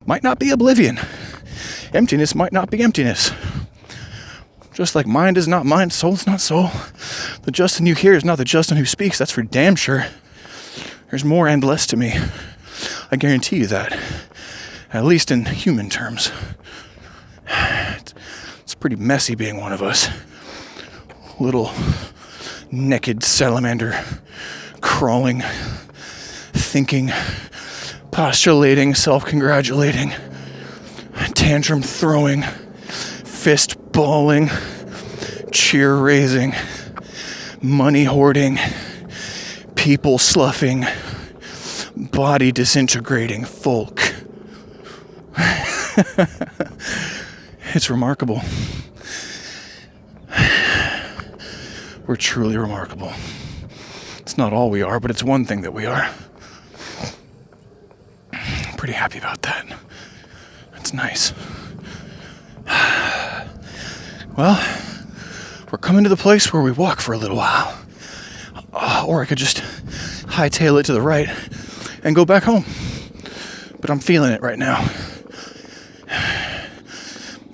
might not be oblivion. Emptiness might not be emptiness. Just like mind is not mind, soul is not soul. The Justin you hear is not the Justin who speaks. That's for damn sure. There's more and less to me. I guarantee you that. At least in human terms. It's pretty messy being one of us. Little naked salamander crawling, thinking, postulating, self-congratulating, tantrum throwing, fist balling, cheer raising, money hoarding, people sloughing, body disintegrating folk. It's remarkable. We're truly remarkable. It's not all we are, but it's one thing that we are. I'm pretty happy about that. It's nice. Well, we're coming to the place where we walk for a little while. Or I could just hightail it to the right and go back home. But I'm feeling it right now.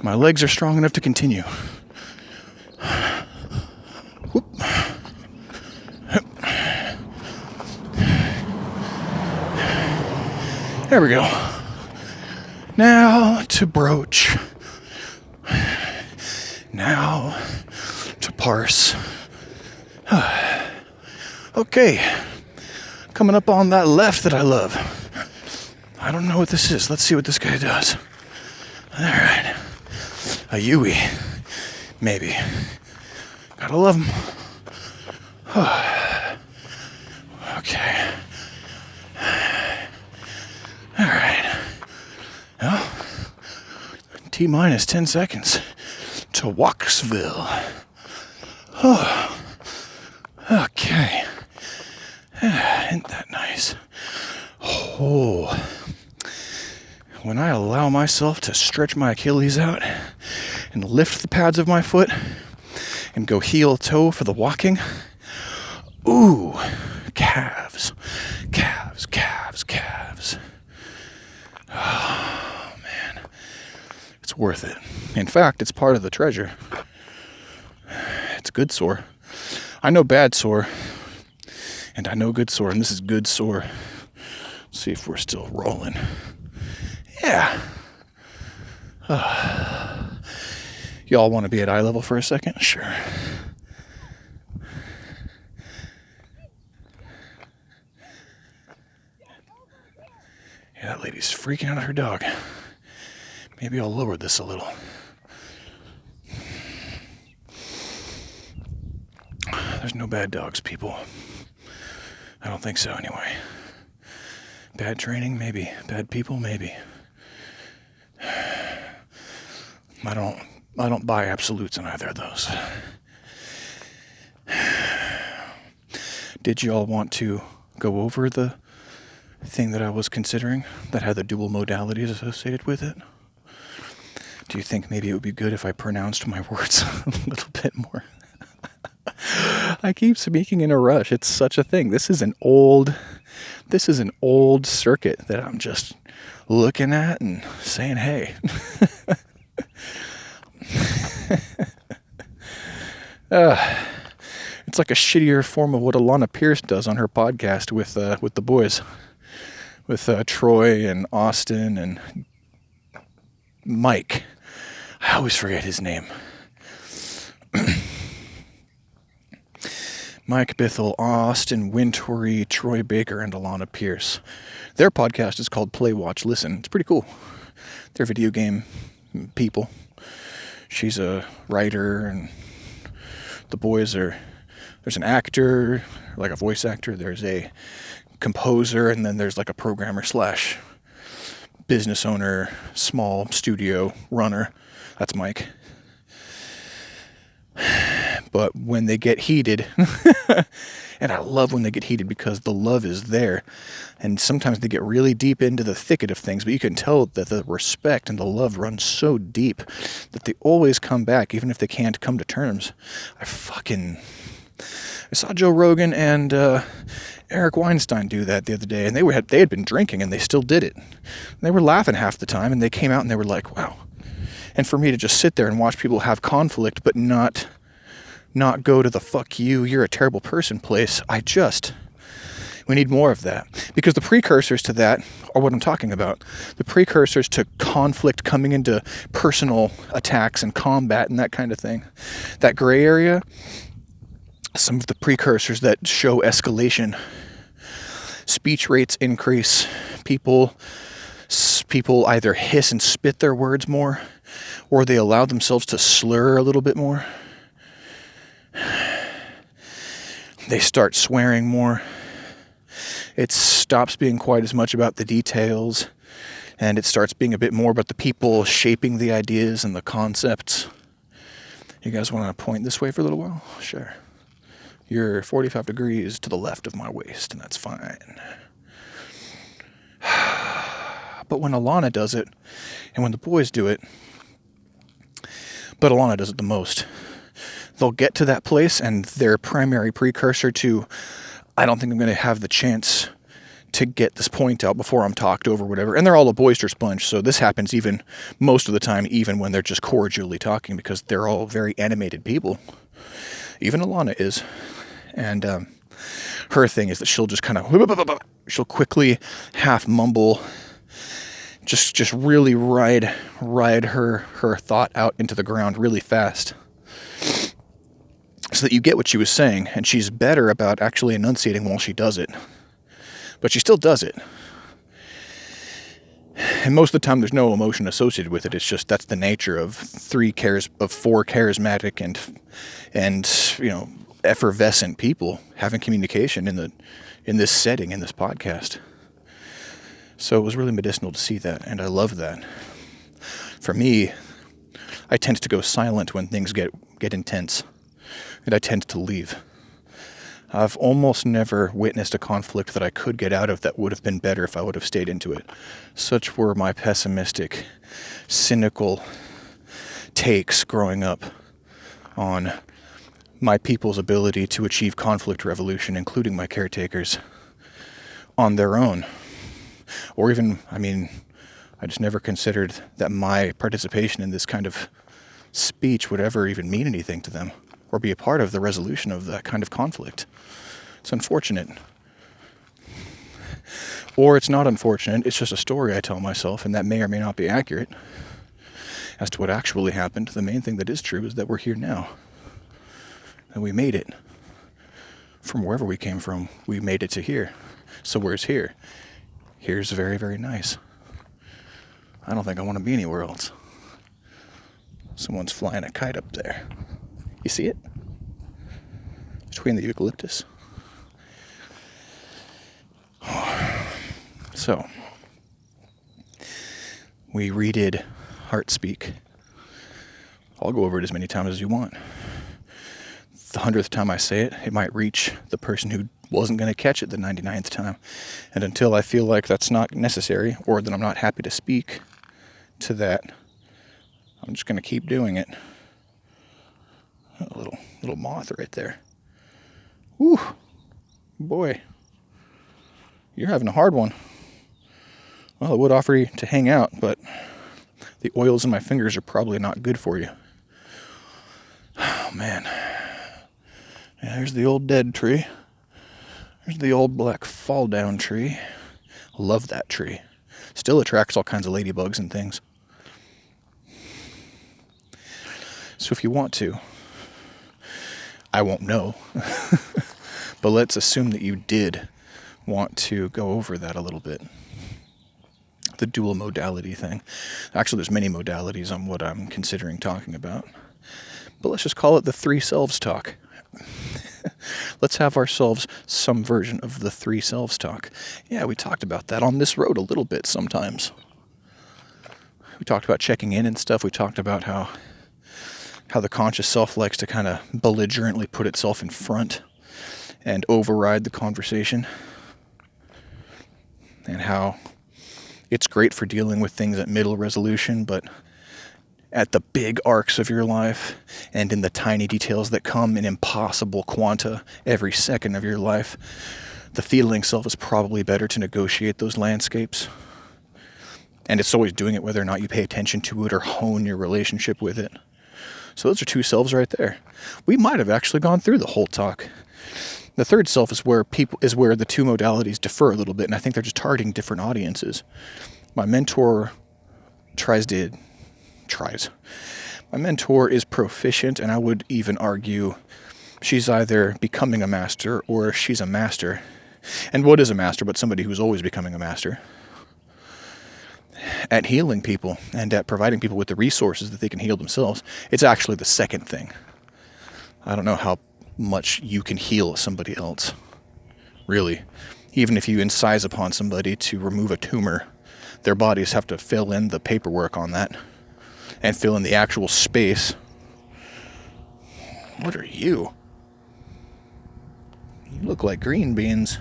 My legs are strong enough to continue. Whoop. There we go. Now to broach. Now to parse. Okay. Coming up on that left that I love. I don't know what this is. Let's see what this guy does. Alright. A Yui. Maybe. Gotta love him. Okay. Alright. Well, T-minus 10 seconds to Walksville. Okay. Isn't that nice? When I allow myself to stretch my Achilles out and lift the pads of my foot and go heel toe for the walking, ooh, calves. Oh, man. It's worth it. In fact, it's part of the treasure. It's good sore. I know bad sore, and I know good sore, and this is good sore. Let's see if we're still rolling. Yeah. Y'all want to be at eye level for a second? Sure. Yeah, that lady's freaking out at her dog. Maybe I'll lower this a little. There's no bad dogs, people. I don't think so, anyway. Bad training, maybe. Bad people, maybe. I don't buy absolutes in either of those. Did you all want to go over the thing that I was considering that had the dual modalities associated with it? Do you think maybe it would be good if I pronounced my words a little bit more? I keep speaking in a rush. It's such a thing. This is an old circuit that I'm just looking at and saying, hey. It's like a shittier form of what Alana Pierce does on her podcast with the boys, with Troy and Austin and Mike. I always forget his name. Mike Bithell, Austin Wintory, Troy Baker, and Alana Pierce. Their podcast is called Play, Watch, Listen. It's pretty cool. They're video game people. She's a writer, and the boys are... There's an actor, like a voice actor. There's a composer, and then there's like a programmer slash business owner, small studio runner. That's Mike. But when they get heated, and I love when they get heated because the love is there, and sometimes they get really deep into the thicket of things, but you can tell that the respect and the love runs so deep that they always come back, even if they can't come to terms. I saw Joe Rogan and Eric Weinstein do that the other day, and they had been drinking, and they still did it. And they were laughing half the time, and they came out and they were like, wow. And for me to just sit there and watch people have conflict, but not go to the fuck you're a terrible person place, we need more of that. Because the precursors to that are what I'm talking about. The precursors to conflict coming into personal attacks and combat and that kind of thing. That gray area, some of the precursors that show escalation. Speech rates increase. People either hiss and spit their words more, or they allow themselves to slur a little bit more. They start swearing more. It stops being quite as much about the details, and it starts being a bit more about the people shaping the ideas and the concepts. You guys want to point this way for a little while? Sure. You're 45 degrees to the left of my waist, and that's fine. But when Alana does it, and when the boys do it, but Alana does it the most, they'll get to that place, and their primary precursor to, I don't think I'm going to have the chance to get this point out before I'm talked over, whatever. And they're all a boisterous bunch, so this happens even most of the time, even when they're just cordially talking, because they're all very animated people. Even Alana is. And her thing is that she'll just kind of, she'll quickly half mumble, just really ride her thought out into the ground really fast, so that you get what she was saying, and she's better about actually enunciating while she does it. But she still does it. And most of the time there's no emotion associated with it. It's just that's the nature of four charismatic and effervescent people having communication in this setting, in this podcast. So it was really medicinal to see that, and I love that. For me, I tend to go silent when things get intense, and I tend to leave. I've almost never witnessed a conflict that I could get out of that would have been better if I would have stayed into it. Such were my pessimistic, cynical takes growing up on my people's ability to achieve conflict resolution, including my caretakers, on their own. Or even, I just never considered that my participation in this kind of speech would ever even mean anything to them, or be a part of the resolution of that kind of conflict. It's unfortunate. Or it's not unfortunate, it's just a story I tell myself, and that may or may not be accurate as to what actually happened. The main thing that is true is that we're here now. And we made it. From wherever we came from, we made it to here. So where's here? Here's very, very nice. I don't think I want to be anywhere else. Someone's flying a kite up there. You see it? Between the eucalyptus. So, we redid Heart Speak. I'll go over it as many times as you want. The 100th time I say it, it might reach the person who wasn't going to catch it the 99th time. And until I feel like that's not necessary, or that I'm not happy to speak to that, I'm just going to keep doing it. A little moth right there. Whew. Boy. You're having a hard one. Well, I would offer you to hang out, but the oils in my fingers are probably not good for you. Oh, man. Yeah, there's the old dead tree. There's the old black fall down tree. Love that tree. Still attracts all kinds of ladybugs and things. So if you want to, I won't know, but let's assume that you did want to go over that a little bit. The dual modality thing. Actually, there's many modalities on what I'm considering talking about, but let's just call it the three selves talk. Let's have ourselves some version of the three selves talk. Yeah, we talked about that on this road a little bit sometimes. We talked about checking in and stuff. We talked about how the conscious self likes to kind of belligerently put itself in front and override the conversation, and how it's great for dealing with things at middle resolution, but at the big arcs of your life and in the tiny details that come in impossible quanta every second of your life, the feeling self is probably better to negotiate those landscapes. And it's always doing it whether or not you pay attention to it or hone your relationship with it. So those are two selves right there. We might have actually gone through the whole talk. The third self is where the two modalities differ a little bit, and I think they're just targeting different audiences. My mentor My mentor is proficient, and I would even argue she's either becoming a master or she's a master. And what is a master but somebody who's always becoming a master? At healing people and at providing people with the resources that they can heal themselves. It's actually the second thing. I don't know how much you can heal somebody else, really. Even if you incise upon somebody to remove a tumor, their bodies have to fill in the paperwork on that and fill in the actual space. What are you? You look like green beans.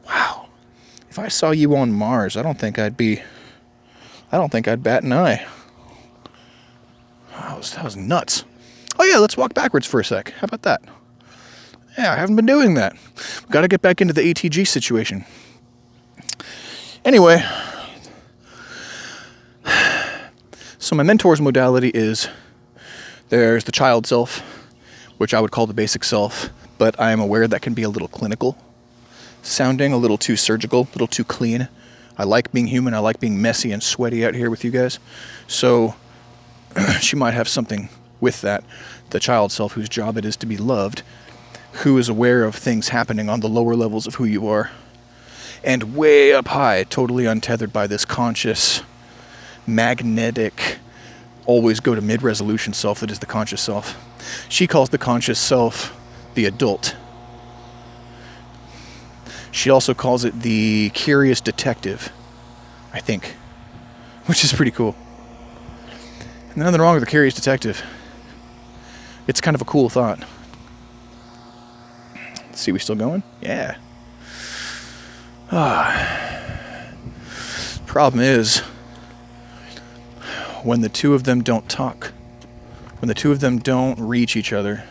Wow. If I saw you on Mars, I don't think I'd bat an eye. That was nuts. Oh yeah, let's walk backwards for a sec. How about that? Yeah, I haven't been doing that. Got to get back into the ATG situation. Anyway, so my mentor's modality is there's the child self, which I would call the basic self, but I am aware that can be a little clinical sounding, a little too surgical, a little too clean. I like being human. I like being messy and sweaty out here with you guys. So she might have something with that. The child self, whose job it is to be loved, who is aware of things happening on the lower levels of who you are, and way up high, totally untethered by this conscious, magnetic, always go to mid-resolution self that is the conscious self. She calls the conscious self the adult. She also calls it the curious detective, I think, which is pretty cool. And nothing wrong with the curious detective. It's kind of a cool thought. Let's see, we still going? Yeah. Problem is, when the two of them don't talk, when the two of them don't reach each other,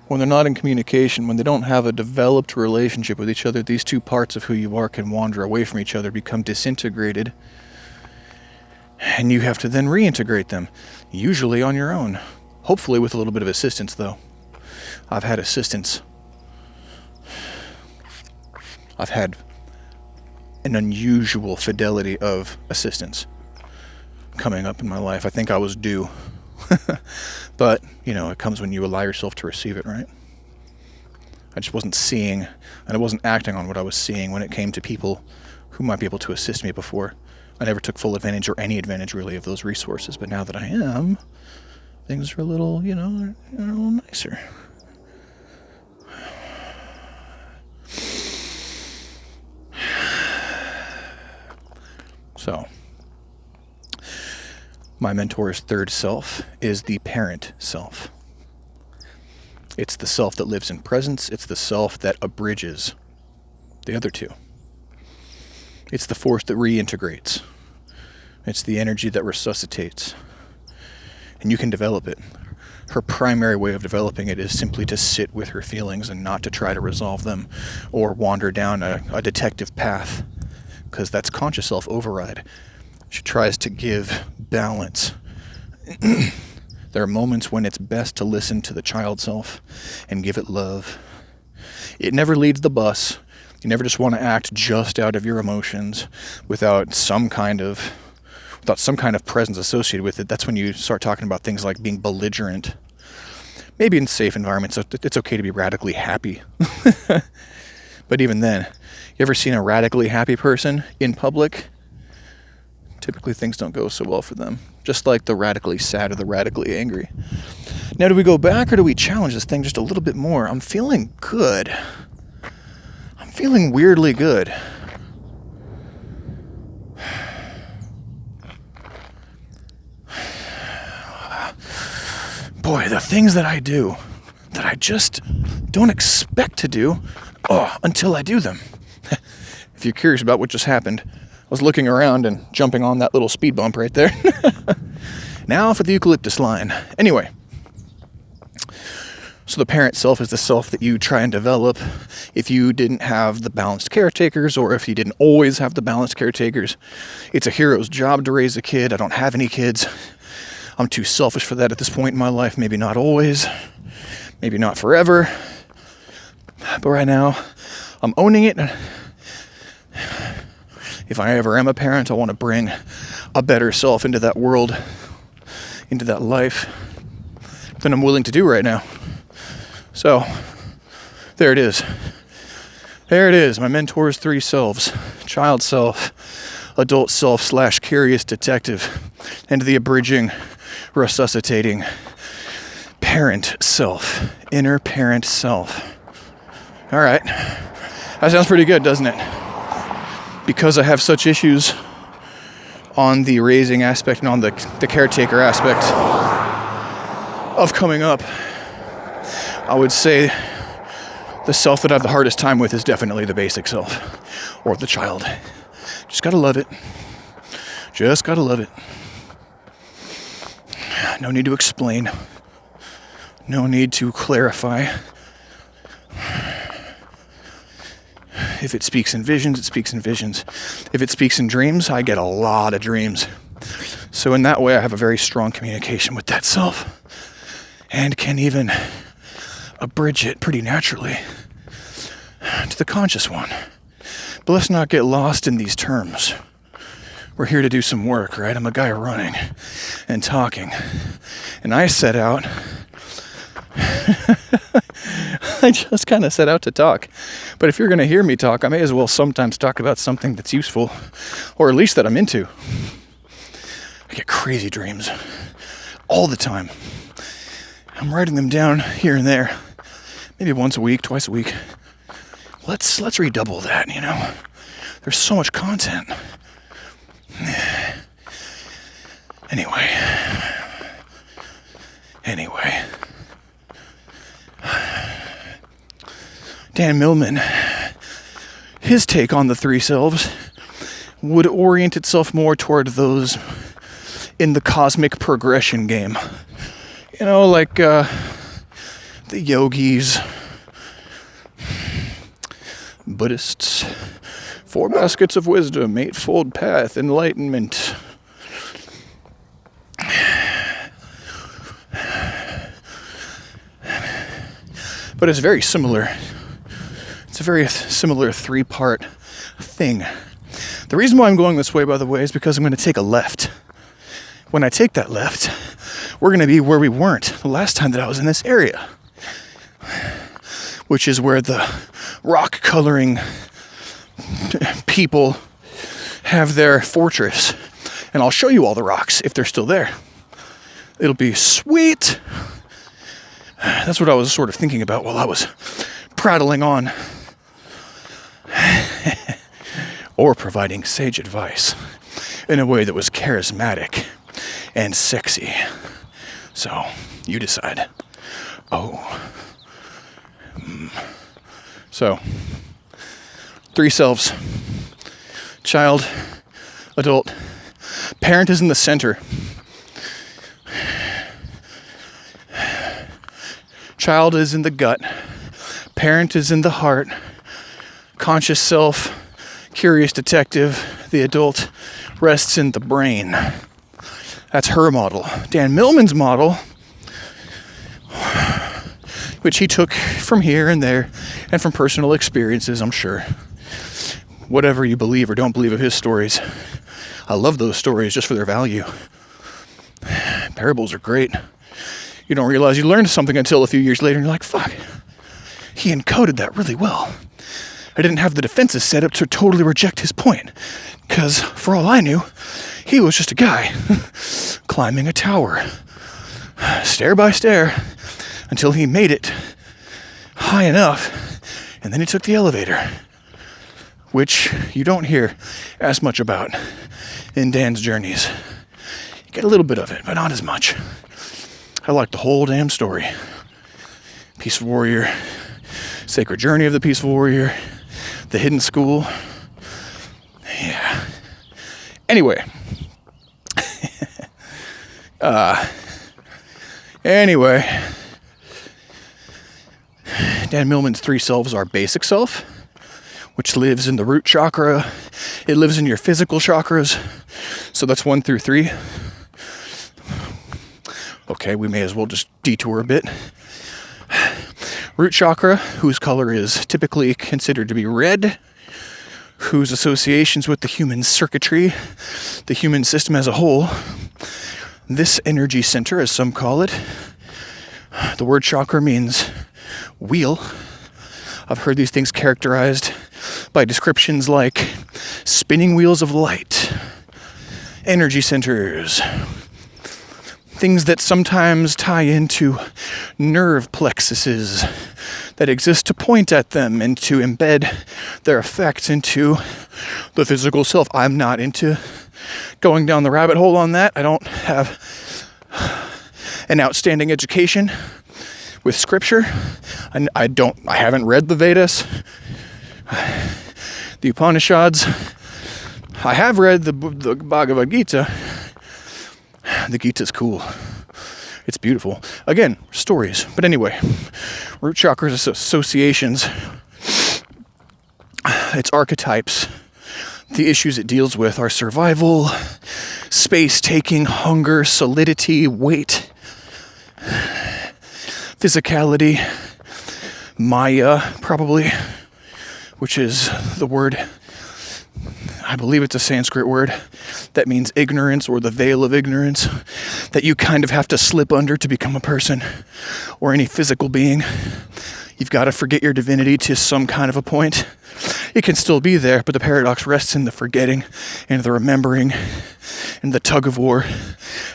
when they're not in communication, when they don't have a developed relationship with each other, these two parts of who you are can wander away from each other, become disintegrated, and you have to then reintegrate them, usually on your own. Hopefully with a little bit of assistance, though. I've had assistance. I've had an unusual fidelity of assistance coming up in my life. I think I was due. But, it comes when you allow yourself to receive it, right? I just wasn't seeing, and I wasn't acting on what I was seeing when it came to people who might be able to assist me before. I never took full advantage or any advantage, really, of those resources. But now that I am, things are a little, a little nicer. So, my mentor's third self is the parent self. It's the self that lives in presence. It's the self that abridges the other two. It's the force that reintegrates. It's the energy that resuscitates. And you can develop it. Her primary way of developing it is simply to sit with her feelings and not to try to resolve them or wander down a detective path, because that's conscious self override. She tries to give balance. There are moments when it's best to listen to the child self and give it love. It never leads the bus. You never just want to act just out of your emotions without some kind of presence associated with it. That's when you start talking about things like being belligerent. Maybe in safe environments, so it's okay to be radically happy. But even then, you ever seen a radically happy person in public? Typically things don't go so well for them. Just like the radically sad or the radically angry. Now, do we go back or do we challenge this thing just a little bit more? I'm feeling good. I'm feeling weirdly good. Boy, the things that I do that I just don't expect to do until I do them. If you're curious about what just happened, was looking around and jumping on that little speed bump right there. Now for the eucalyptus line. Anyway, so the parent self is the self that you try and develop if you didn't have the balanced caretakers, or if you didn't always have the balanced caretakers. It's a hero's job to raise a kid. I don't have any kids. I'm too selfish for that at this point in my life. Maybe not always. Maybe not forever. But right now, I'm owning it. If I ever am a parent, I want to bring a better self into that world, into that life, than I'm willing to do right now. So, there it is. There it is, my mentor's three selves. Child self, adult self / curious detective, and the abridging, resuscitating parent self, inner parent self. All right, that sounds pretty good, doesn't it? Because I have such issues on the raising aspect and on the caretaker aspect of coming up, I would say the self that I have the hardest time with is definitely the basic self, or the child. Just gotta love it. Just gotta love it. No need to explain. No need to clarify. If it speaks in visions, it speaks in visions. If it speaks in dreams, I get a lot of dreams. So in that way, I have a very strong communication with that self, and can even abridge it pretty naturally to the conscious one. But let's not get lost in these terms. We're here to do some work, right? I'm a guy running and talking, and I set out I just kind of set out to talk. But if you're going to hear me talk, I may as well sometimes talk about something that's useful, or at least that I'm into. I get crazy dreams all the time. I'm writing them down here and there, maybe once a week, twice a week. Let's redouble that, you know. There's so much content. Anyway. Dan Millman, his take on the three selves would orient itself more toward those in the cosmic progression game. You know, like the yogis, Buddhists, 4 baskets of wisdom, 8-fold path, enlightenment. But it's very similar. It's a very similar 3-part thing. The reason why I'm going this way, by the way, is because I'm going to take a left. When I take that left, we're going to be where we weren't the last time that I was in this area, which is where the rock coloring people have their fortress. And I'll show you all the rocks if they're still there. It'll be sweet. That's what I was sort of thinking about while I was prattling on. Or providing sage advice in a way that was charismatic and sexy. So, you decide. So, 3 selves. Child, adult. Parent is in the center. Child is in the gut. Parent is in the heart. Conscious self, curious detective, the adult, rests in the brain. That's her model. Dan Millman's model, which he took from here and there and from personal experiences, I'm sure. Whatever you believe or don't believe of his stories, I love those stories just for their value. Parables are great. You don't realize you learned something until a few years later, and you're like, fuck, he encoded that really well. I didn't have the defenses set up to totally reject his point, because for all I knew, he was just a guy climbing a tower, stair by stair, until he made it high enough, and then he took the elevator, which you don't hear as much about in Dan's journeys. You get a little bit of it, but not as much. I like the whole damn story. Peaceful Warrior, Sacred Journey of the Peaceful Warrior, The Hidden School. Yeah. Anyway. Dan Millman's 3 selves are basic self, which lives in the root chakra. It lives in your physical chakras. So that's 1 through 3. Okay, we may as well just detour a bit. Root chakra, whose color is typically considered to be red, whose associations with the human circuitry, the human system as a whole. This energy center, as some call it, the word chakra means wheel. I've heard these things characterized by descriptions like spinning wheels of light, energy centers, things that sometimes tie into nerve plexuses that exist to point at them and to embed their effects into the physical self. I'm not into going down the rabbit hole on that. I don't have an outstanding education with scripture. I haven't read the Vedas, the Upanishads. I have read the Bhagavad Gita. The Gita's cool. It's beautiful. Again, stories. But anyway, root chakra's associations, its archetypes, the issues it deals with are survival, space-taking, hunger, solidity, weight, physicality, Maya, probably, which is the word, I believe it's a Sanskrit word, that means ignorance or the veil of ignorance, that you kind of have to slip under to become a person or any physical being. You've got to forget your divinity to some kind of a point. It can still be there, but the paradox rests in the forgetting and the remembering and the tug of war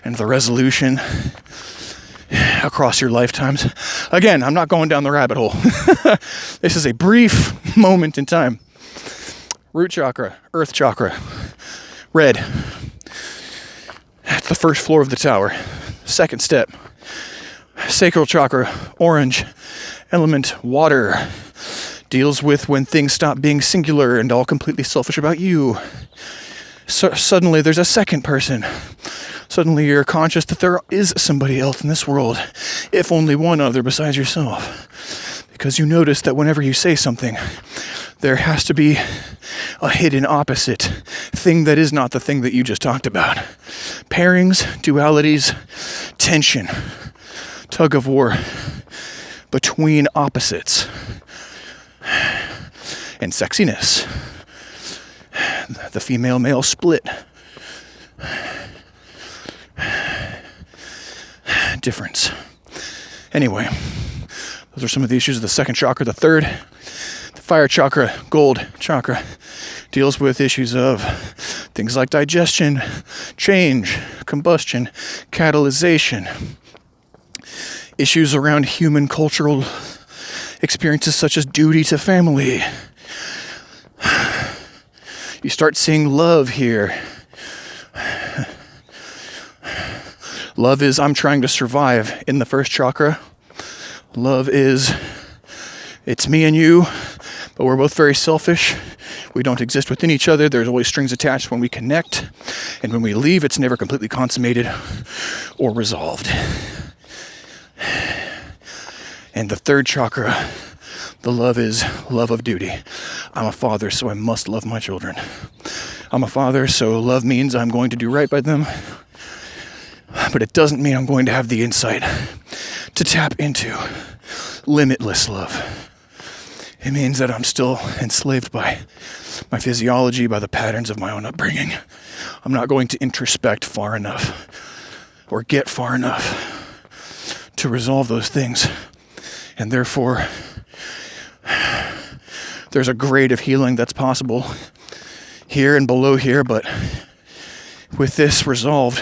and the resolution across your lifetimes. Again, I'm not going down the rabbit hole. This is a brief moment in time. Root chakra, earth chakra, red. That's the first floor of the tower. Second step. Sacral chakra, orange. Element, water. Deals with when things stop being singular and all completely selfish about you. So suddenly there's a second person. Suddenly you're conscious that there is somebody else in this world, if only one other besides yourself. Because you notice that whenever you say something, there has to be a hidden opposite thing that is not the thing that you just talked about. Pairings, dualities, tension, tug of war between opposites, and sexiness. The female-male split. Difference. Anyway, those are some of the issues of the second chakra. The third, the fire chakra, gold chakra, deals with issues of things like digestion, change, combustion, catalyzation, issues around human cultural experiences such as duty to family. You start seeing love here. Love is I'm trying to survive in the first chakra. Love is it's me and you, but we're both very selfish. We don't exist within each other. There's always strings attached when we connect. And when we leave, it's never completely consummated or resolved. And the third chakra, the love is love of duty. I'm a father, so I must love my children. I'm a father, so love means I'm going to do right by them. But it doesn't mean I'm going to have the insight to tap into limitless love. It means that I'm still enslaved by my physiology, by the patterns of my own upbringing. I'm not going to introspect far enough or get far enough to resolve those things. And therefore, there's a grade of healing that's possible here and below here, but with this resolved,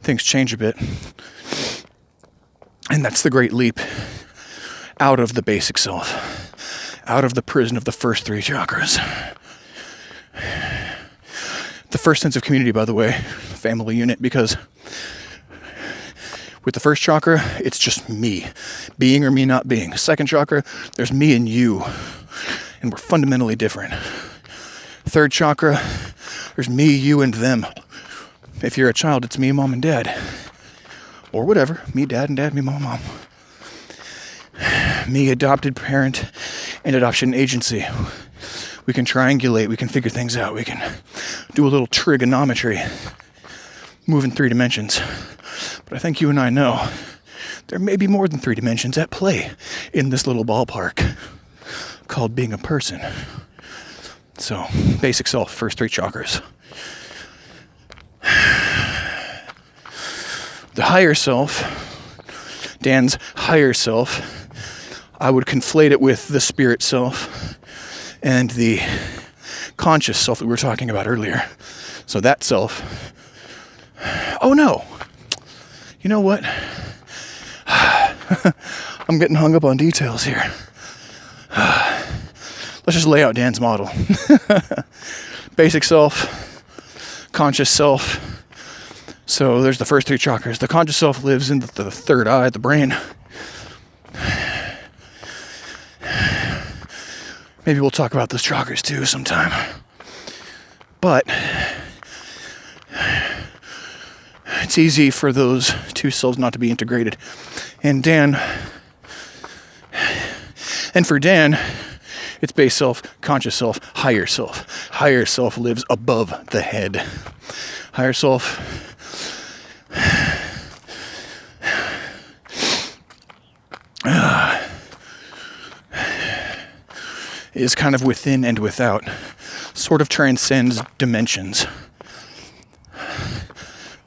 things change a bit. And that's the great leap out of the basic self, out of the prison of the first three chakras. The first sense of community, by the way, family unit, because with the first chakra, it's just me, being or me not being. Second chakra, there's me and you, and we're fundamentally different. Third chakra, there's me, you, and them. If you're a child, it's me, mom, and dad. Or whatever. Me, dad, and dad, me, mom, mom. Me, adopted parent, and adoption agency. We can triangulate. We can figure things out. We can do a little trigonometry. Move in 3 dimensions. But I think you and I know there may be more than 3 dimensions at play in this little ballpark called being a person. So, basic self, first 3 chakras. The higher self, Dan's higher self, I would conflate it with the spirit self and the conscious self that we were talking about earlier. So that self. Oh no! You know what? I'm getting hung up on details here. Let's just lay out Dan's model. Basic self, conscious self. So there's the first 3 chakras. The conscious self lives in the third eye, the brain. Maybe we'll talk about those chakras too sometime. But it's easy for those 2 selves not to be integrated. And for Dan, it's base self, conscious self, higher self. Higher self lives above the head. Higher self is kind of within and without, sort of transcends dimensions,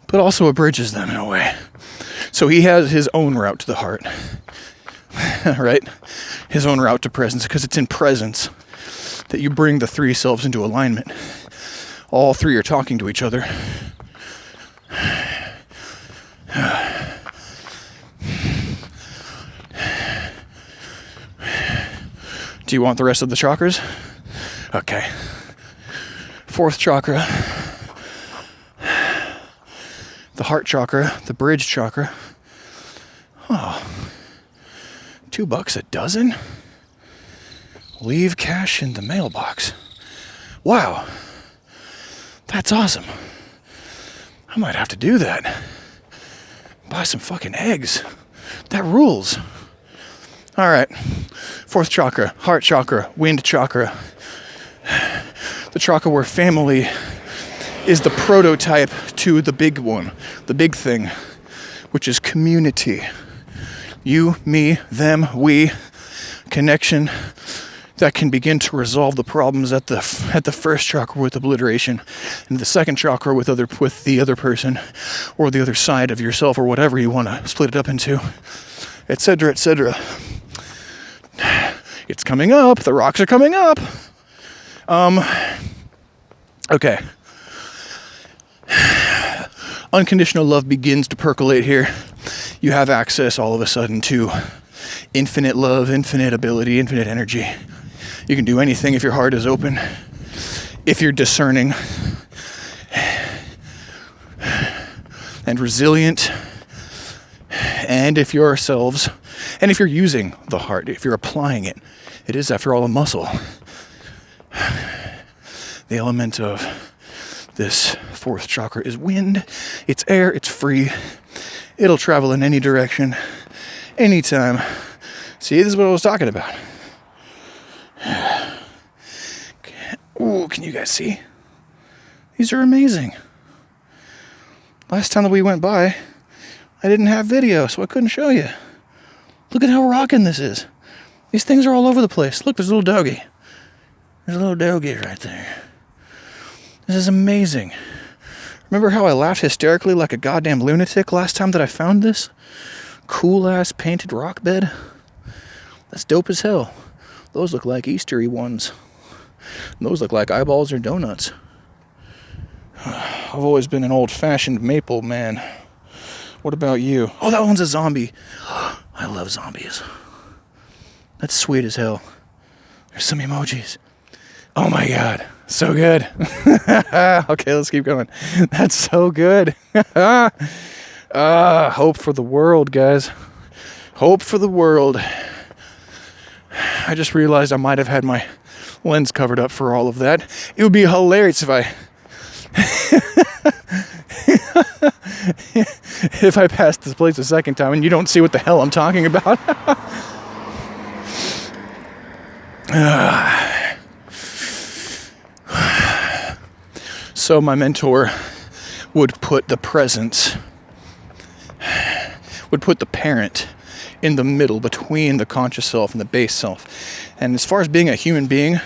but also abridges them in a way. So he has his own route to the heart, right? His own route to presence, because it's in presence that you bring the 3 selves into alignment. All 3 are talking to each other. Do you want the rest of the chakras? Okay. 4th chakra, the heart chakra, the bridge chakra. Oh, $2 a dozen? Leave cash in the mailbox. Wow. That's awesome. I might have to do that. Buy some fucking eggs. That rules. All right. 4th chakra, heart chakra, wind chakra. The chakra where family is the prototype to the big one, the big thing, which is community. You, me, them, we, connection that can begin to resolve the problems at the first chakra with obliteration, and the second chakra with the other person, or the other side of yourself, or whatever you want to split it up into, etc., etc. It's coming up. The rocks are coming up. Okay. Unconditional love begins to percolate here. You have access all of a sudden to infinite love, infinite ability, infinite energy. You can do anything if your heart is open, if you're discerning and resilient, and if you're yourselves, and if you're using the heart, if you're applying it. It is, after all, a muscle. The element of this 4th chakra is wind. It's air. It's free. It'll travel in any direction, anytime. See, this is what I was talking about. Ooh, can you guys see? These are amazing. Last time that we went by, I didn't have video, so I couldn't show you. Look at how rocking this is. These things are all over the place. Look, there's a little doggy. There's a little doggy right there. This is amazing. Remember how I laughed hysterically like a goddamn lunatic last time that I found this cool-ass painted rock bed? That's dope as hell. Those look like Eastery ones. And those look like eyeballs or donuts. I've always been an old-fashioned maple man. What about you? Oh, that one's a zombie. I love zombies. That's sweet as hell. There's some emojis. Oh my god. So good. Okay, let's keep going. That's so good. Hope for the world, guys. Hope for the world. I just realized I might have had my lens covered up for all of that. It would be hilarious if I if I passed this place a second time and you don't see what the hell I'm talking about. So my mentor would put the parent in the middle between the conscious self and the base self. And as far as being a human being,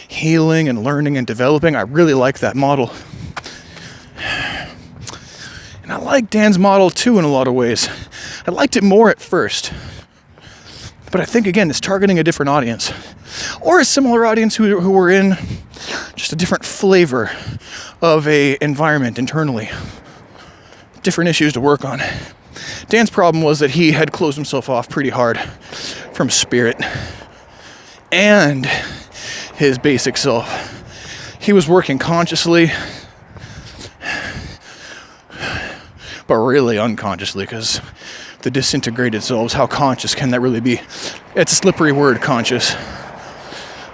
healing and learning and developing, I really like that model. And I like Dan's model too in a lot of ways. I liked it more at first. But I think, again, it's targeting a different audience. Or a similar audience who were in just a different flavor of a environment internally. Different issues to work on. Dan's problem was that he had closed himself off pretty hard from spirit and his basic self. He was working consciously, but really unconsciously, because the disintegrated selves, how conscious can that really be? It's a slippery word, conscious.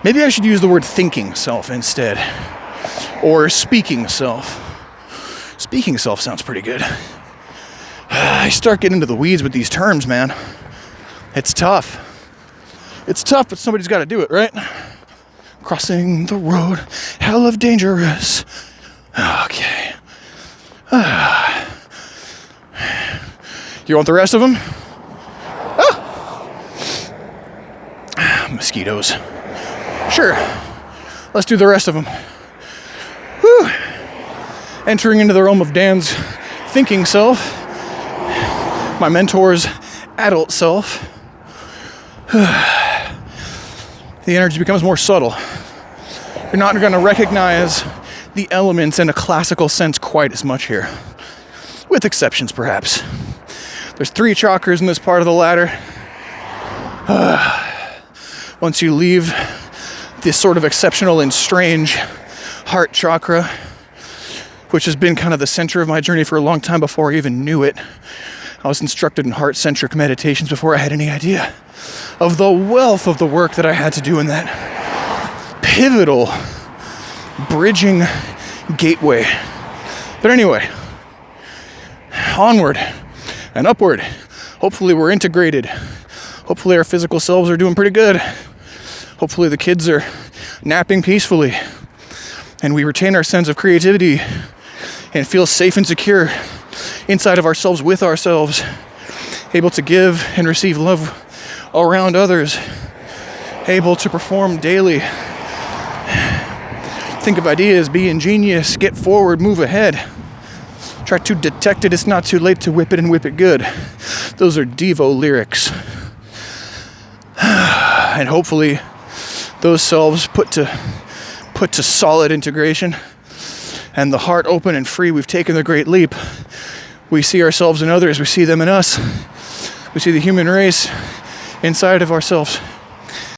Maybe I should use the word thinking self instead, or speaking self. Speaking self sounds pretty good. I start getting into the weeds with these terms, man. It's tough. It's tough, but somebody's got to do it, right? Crossing the road, hell of dangerous. Okay. You want the rest of them? Mosquitoes. Sure. Let's do the rest of them. Whew. Entering into the realm of Dan's thinking self. My mentor's adult self. The energy becomes more subtle. You're not going to recognize the elements in a classical sense quite as much here. With exceptions, perhaps. There's 3 chakras in this part of the ladder. Once you leave this sort of exceptional and strange heart chakra, which has been kind of the center of my journey for a long time before I even knew it. I was instructed in heart-centric meditations before I had any idea of the wealth of the work that I had to do in that pivotal bridging gateway. But anyway, onward and upward. Hopefully we're integrated. Hopefully our physical selves are doing pretty good. Hopefully the kids are napping peacefully. And we retain our sense of creativity and feel safe and secure inside of ourselves with ourselves. Able to give and receive love around others. Able to perform daily. Think of ideas, be ingenious, get forward, move ahead. Try to detect it, it's not too late to whip it and whip it good. Those are Devo lyrics. And hopefully those selves put to solid integration and the heart open and free, we've taken the great leap. We see ourselves in others, we see them in us. We see the human race inside of ourselves.